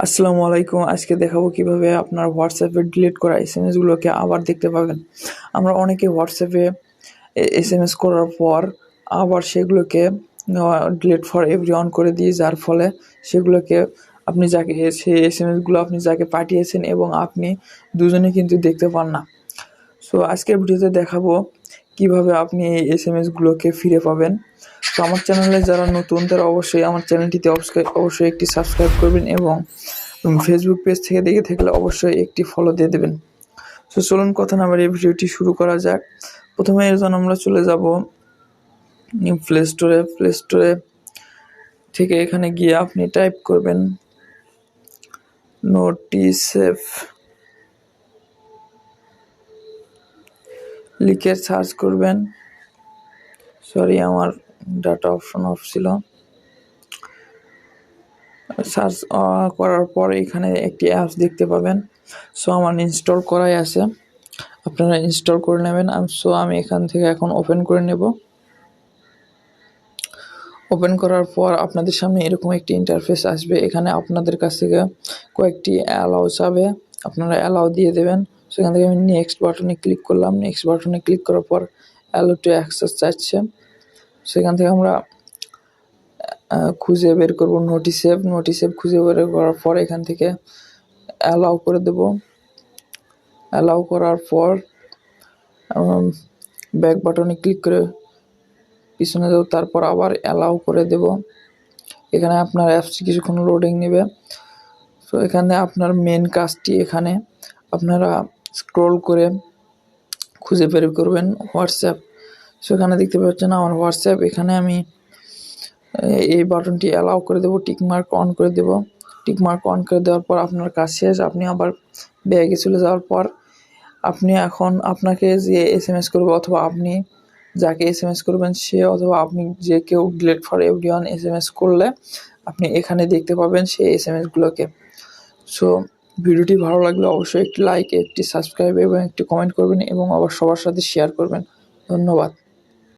আসসালামু আলাইকুম। আজকে দেখাবো কিভাবে আপনার হোয়াটসঅ্যাপে ডিলিট করা এসএমএসগুলোকে আবার দেখতে পাবেন। আমরা অনেকে হোয়াটসঅ্যাপে এসএমএস করার পর আবার সেগুলোকে ডিলিট ফর এভরিওয়ান করে দিই, যার ফলে সেগুলোকে আপনি যাকে সেই এসএমএসগুলো আপনি যাকে পাঠিয়েছেন এবং আপনি দুজনে কিন্তু দেখতে পান না। সো আজকের ভিডিওতে দেখাবো কিভাবে আপনি এই এসএমএসগুলোকে ফিরে পাবেন। তো আমার চ্যানেলে যারা নতুন তারা অবশ্যই আমার চ্যানেলটিতে অবশ্যই একটি সাবস্ক্রাইব করবেন এবং ফেসবুক পেজ থেকে দেখে থাকলে অবশ্যই একটি ফলো দিয়ে দেবেন। সো চলুন কথা না বাড়িয়ে ভিডিওটি শুরু করা যাক। প্রথমে এর জন্য আমরা চলে যাব প্লে স্টোরে থেকে এখানে গিয়ে আপনি টাইপ করবেন নোটিসেভ, লিখে সার্চ করবেন। সরি, আমার ডাটা অপশন অফ ছিল। সার্চ করার পর এখানে একটি অ্যাপস দেখতে পাবেন। সো আমার ইনস্টল করাই আছে, আপনারা ইনস্টল করে নেবেন। সো আমি এখান থেকে এখন ওপেন করে নেব। ওপেন করার পর আপনাদের সামনে এরকম একটি ইন্টারফেস আসবে। এখানে আপনাদের কাছ থেকে কয়েকটি অ্যালাউ চাবে, আপনারা অ্যালাউ দিয়ে দেবেন। সেখান থেকে আমি নেক্সট বাটনে ক্লিক করলাম। নেক্সট বাটনে ক্লিক করার পর অ্যালাউ টু অ্যাক্সেস চাচ্ছে। সেখান থেকে আমরা খুঁজে বের করব নোটিসেভ খুঁজে বের করার পর এখান থেকে অ্যালাউ করে দেব। অ্যালাউ করার পর ব্যাক বাটনে ক্লিক করে পিছনে দেব, তারপর আবার অ্যালাউ করে দেব। এখানে আপনার অ্যাপসটি কিছুক্ষণ লোডিং নেবে। তো এখানে আপনার মেন কাজটি, এখানে আপনারা স্ক্রল করে খুঁজে বের করবেন হোয়াটসঅ্যাপ। সেখানে দেখতে পাচ্ছেন আমার হোয়াটসঅ্যাপ। এখানে আমি এই বাটনটি অ্যালাউ করে দেব, টিকমার্ক অন করে দেব। টিকমার্ক অন করে দেওয়ার পর আপনার কাজ শেষ। আপনি আবার ব্যাগে চলে যাওয়ার পর আপনি এখন আপনাকে যে এসএমএস করবে অথবা আপনি যাকে এসএমএস করবেন সে অথবা আপনি যে কেউ ডিলিট ফর এভরিওয়ান এসএমএস করলে আপনি এখানে দেখতে পাবেন সেই এসএমএসগুলোকে। সো ভিডিওটি ভালো লাগলে অবশ্যই একটি লাইক, একটি সাবস্ক্রাইব এবং একটি কমেন্ট করবেন এবং আবার সবার সাথে শেয়ার করবেন। ধন্যবাদ।